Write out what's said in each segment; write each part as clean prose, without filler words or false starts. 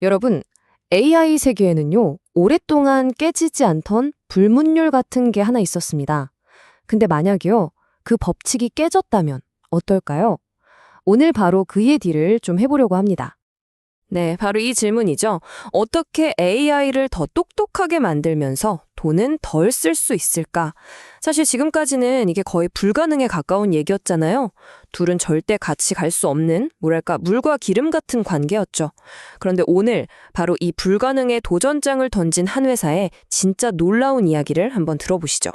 여러분, AI 세계에는요, 오랫동안 깨지지 않던 불문율 같은 게 하나 있었습니다. 근데 만약에요, 그 법칙이 깨졌다면 어떨까요? 오늘 바로 그 얘기를 좀 해보려고 합니다. 네, 바로 이 질문이죠. 어떻게 AI를 더 똑똑하게 만들면서 돈은 덜 쓸 수 있을까? 사실 지금까지는 이게 거의 불가능에 가까운 얘기였잖아요. 둘은 절대 같이 갈 수 없는, 뭐랄까, 물과 기름 같은 관계였죠. 그런데 오늘 바로 이 불가능의 도전장을 던진 한 회사의 진짜 놀라운 이야기를 한번 들어보시죠.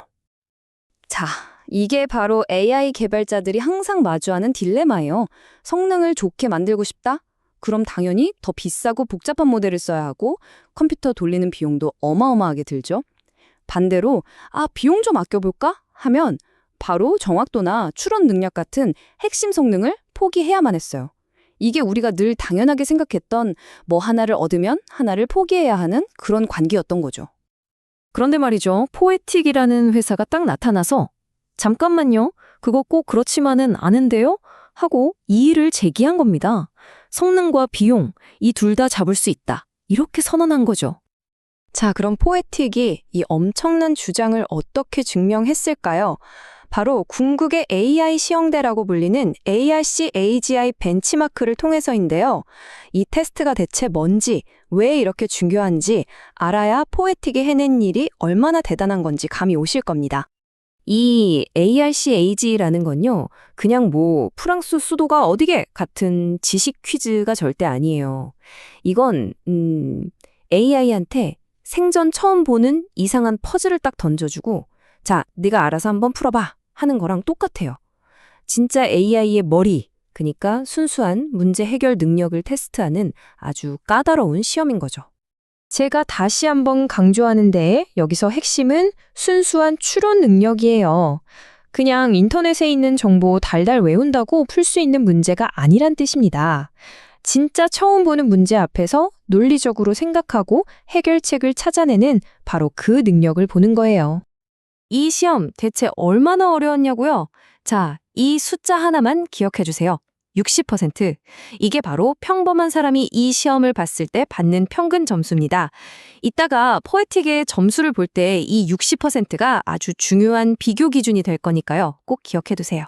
자, 이게 바로 AI 개발자들이 항상 마주하는 딜레마예요. 성능을 좋게 만들고 싶다? 그럼 당연히 더 비싸고 복잡한 모델을 써야 하고 컴퓨터 돌리는 비용도 어마어마하게 들죠. 반대로 비용 좀 아껴볼까? 하면 바로 정확도나 추론 능력 같은 핵심 성능을 포기해야만 했어요. 이게 우리가 늘 당연하게 생각했던 뭐 하나를 얻으면 하나를 포기해야 하는 그런 관계였던 거죠. 그런데 말이죠. 포에틱이라는 회사가 딱 나타나서 잠깐만요. 그거 꼭 그렇지만은 않은데요? 하고 이의를 제기한 겁니다. 성능과 비용, 이 둘 다 잡을 수 있다. 이렇게 선언한 거죠. 자, 그럼 포에틱이 이 엄청난 주장을 어떻게 증명했을까요? 바로 궁극의 AI 시험대라고 불리는 ARC AGI 벤치마크를 통해서인데요. 이 테스트가 대체 뭔지, 왜 이렇게 중요한지 알아야 포에틱이 해낸 일이 얼마나 대단한 건지 감이 오실 겁니다. 이 ARCAG라는 건요, 그냥 뭐 프랑스 수도가 어디게 같은 지식 퀴즈가 절대 아니에요. 이건 AI한테 생전 처음 보는 이상한 퍼즐을 딱 던져주고, 자, 네가 알아서 한번 풀어봐 하는 거랑 똑같아요. 진짜 AI의 머리, 그러니까 순수한 문제 해결 능력을 테스트하는 아주 까다로운 시험인 거죠. 제가 다시 한번 강조하는데 여기서 핵심은 순수한 추론 능력이에요. 그냥 인터넷에 있는 정보 달달 외운다고 풀 수 있는 문제가 아니란 뜻입니다. 진짜 처음 보는 문제 앞에서 논리적으로 생각하고 해결책을 찾아내는 바로 그 능력을 보는 거예요. 이 시험 대체 얼마나 어려웠냐고요? 자, 이 숫자 하나만 기억해 주세요. 60%. 이게 바로 평범한 사람이 이 시험을 봤을 때 받는 평균 점수입니다. 이따가 포에틱의 점수를 볼 때 이 60%가 아주 중요한 비교 기준이 될 거니까요. 꼭 기억해 두세요.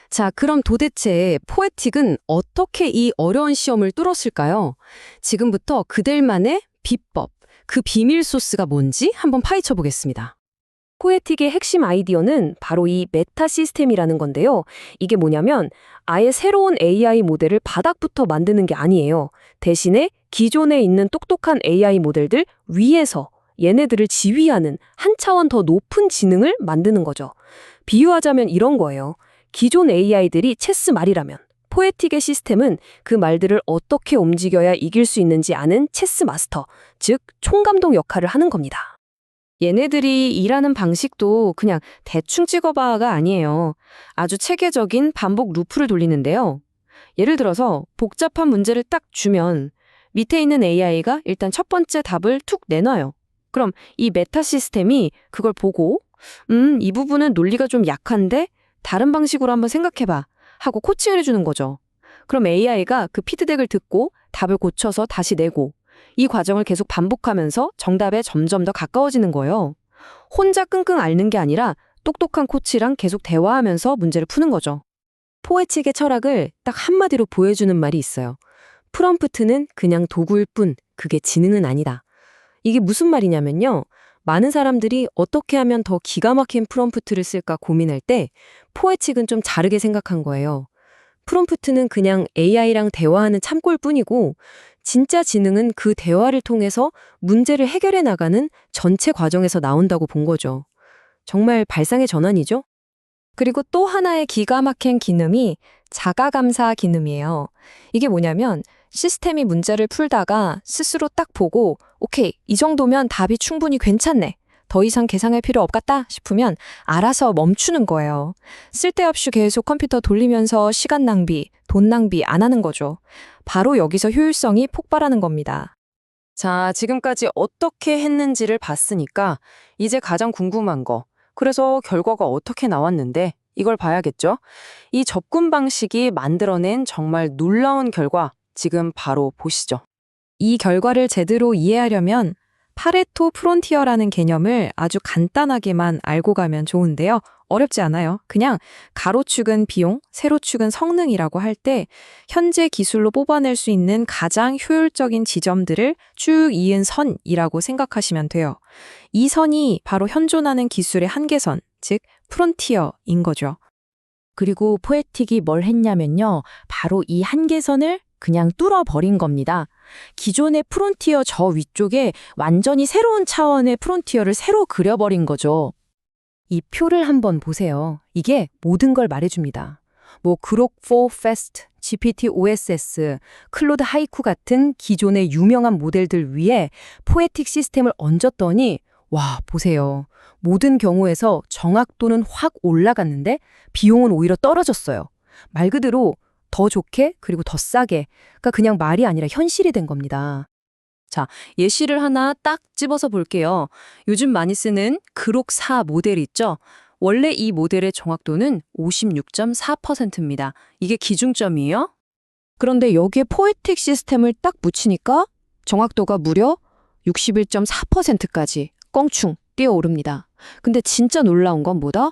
자, 그럼 도대체 포에틱은 어떻게 이 어려운 시험을 뚫었을까요? 지금부터 그들만의 비법, 그 비밀 소스가 뭔지 한번 파헤쳐 보겠습니다. 포에틱의 핵심 아이디어는 바로 이 메타 시스템이라는 건데요. 이게 뭐냐면 아예 새로운 AI 모델을 바닥부터 만드는 게 아니에요. 대신에 기존에 있는 똑똑한 AI 모델들 위에서 얘네들을 지휘하는 한 차원 더 높은 지능을 만드는 거죠. 비유하자면 이런 거예요. 기존 AI들이 체스 말이라면 포에틱의 시스템은 그 말들을 어떻게 움직여야 이길 수 있는지 아는 체스 마스터, 즉 총감독 역할을 하는 겁니다. 얘네들이 일하는 방식도 그냥 대충 찍어봐가 아니에요. 아주 체계적인 반복 루프를 돌리는데요. 예를 들어서 복잡한 문제를 딱 주면 밑에 있는 AI가 일단 첫 번째 답을 툭 내놔요. 그럼 이 메타 시스템이 그걸 보고 이 부분은 논리가 좀 약한데 다른 방식으로 한번 생각해봐 하고 코칭을 해주는 거죠. 그럼 AI가 그 피드백을 듣고 답을 고쳐서 다시 내고 이 과정을 계속 반복하면서 정답에 점점 더 가까워지는 거예요. 혼자 끙끙 앓는 게 아니라 똑똑한 코치랑 계속 대화하면서 문제를 푸는 거죠. 포에틱의 철학을 딱 한마디로 보여주는 말이 있어요. 프롬프트는 그냥 도구일 뿐, 그게 지능은 아니다. 이게 무슨 말이냐면요. 많은 사람들이 어떻게 하면 더 기가 막힌 프롬프트를 쓸까 고민할 때 포에틱은 좀 다르게 생각한 거예요. 프롬프트는 그냥 AI랑 대화하는 참고일 뿐이고 진짜 지능은 그 대화를 통해서 문제를 해결해 나가는 전체 과정에서 나온다고 본 거죠. 정말 발상의 전환이죠? 그리고 또 하나의 기가 막힌 기능이 자가감사 기능이에요. 이게 뭐냐면 시스템이 문제를 풀다가 스스로 딱 보고 오케이, 이 정도면 답이 충분히 괜찮네. 더 이상 계산할 필요 없겠다 싶으면 알아서 멈추는 거예요. 쓸데없이 계속 컴퓨터 돌리면서 시간 낭비, 돈 낭비 안 하는 거죠. 바로 여기서 효율성이 폭발하는 겁니다. 자, 지금까지 어떻게 했는지를 봤으니까 이제 가장 궁금한 거. 그래서 결과가 어떻게 나왔는데 이걸 봐야겠죠? 이 접근 방식이 만들어낸 정말 놀라운 결과 지금 바로 보시죠. 이 결과를 제대로 이해하려면 파레토 프론티어라는 개념을 아주 간단하게만 알고 가면 좋은데요. 어렵지 않아요. 그냥 가로축은 비용, 세로축은 성능이라고 할 때 현재 기술로 뽑아낼 수 있는 가장 효율적인 지점들을 쭉 이은 선이라고 생각하시면 돼요. 이 선이 바로 현존하는 기술의 한계선, 즉 프론티어인 거죠. 그리고 포에틱이 뭘 했냐면요. 바로 이 한계선을 그냥 뚫어버린 겁니다. 기존의 프론티어 저 위쪽에 완전히 새로운 차원의 프론티어를 새로 그려버린 거죠. 이 표를 한번 보세요. 이게 모든 걸 말해줍니다. 뭐 그록 4 패스트, GPT OSS, 클로드 하이쿠 같은 기존의 유명한 모델들 위에 포에틱 시스템을 얹었더니 와, 보세요. 모든 경우에서 정확도는 확 올라갔는데 비용은 오히려 떨어졌어요. 말 그대로 더 좋게 그리고 더 싸게. 그러니까 그냥 말이 아니라 현실이 된 겁니다. 자, 예시를 하나 딱 집어서 볼게요. 요즘 많이 쓰는 그록 4 모델 있죠? 원래 이 모델의 정확도는 56.4%입니다. 이게 기준점이에요. 그런데 여기에 포에틱 시스템을 딱 붙이니까 정확도가 무려 61.4%까지 껑충 뛰어오릅니다. 근데 진짜 놀라운 건 뭐다?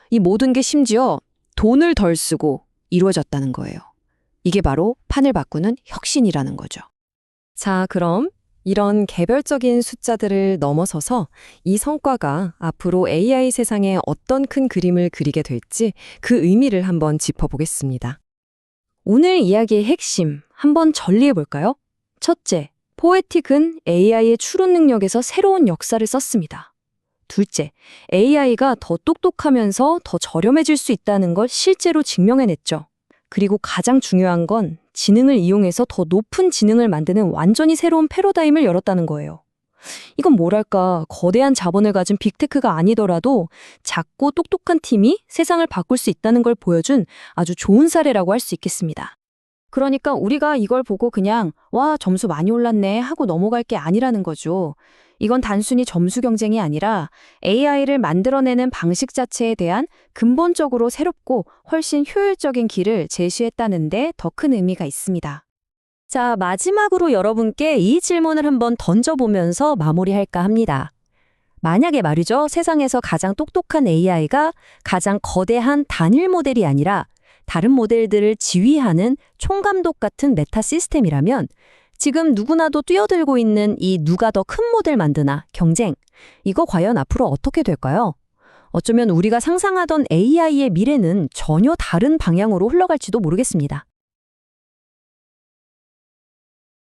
이 모든 게 심지어 돈을 덜 쓰고 이루어졌다는 거예요. 이게 바로 판을 바꾸는 혁신이라는 거죠. 자, 그럼 이런 개별적인 숫자들을 넘어서서 이 성과가 앞으로 AI 세상에 어떤 큰 그림을 그리게 될지 그 의미를 한번 짚어보겠습니다. 오늘 이야기의 핵심 한번 정리해 볼까요? 첫째, 포에틱은 AI의 추론 능력에서 새로운 역사를 썼습니다. 둘째, AI가 더 똑똑하면서 더 저렴해질 수 있다는 걸 실제로 증명해냈죠. 그리고 가장 중요한 건 지능을 이용해서 더 높은 지능을 만드는 완전히 새로운 패러다임을 열었다는 거예요. 이건 뭐랄까, 거대한 자본을 가진 빅테크가 아니더라도 작고 똑똑한 팀이 세상을 바꿀 수 있다는 걸 보여준 아주 좋은 사례라고 할 수 있겠습니다. 그러니까 우리가 이걸 보고 그냥 와, 점수 많이 올랐네 하고 넘어갈 게 아니라는 거죠. 이건 단순히 점수 경쟁이 아니라 AI를 만들어내는 방식 자체에 대한 근본적으로 새롭고 훨씬 효율적인 길을 제시했다는데 더 큰 의미가 있습니다. 자, 마지막으로 여러분께 이 질문을 한번 던져보면서 마무리할까 합니다. 만약에 말이죠, 세상에서 가장 똑똑한 AI가 가장 거대한 단일 모델이 아니라 다른 모델들을 지휘하는 총감독 같은 메타 시스템이라면 지금 누구나도 뛰어들고 있는 이 누가 더 큰 모델 만드나 경쟁, 이거 과연 앞으로 어떻게 될까요? 어쩌면 우리가 상상하던 AI의 미래는 전혀 다른 방향으로 흘러갈지도 모르겠습니다.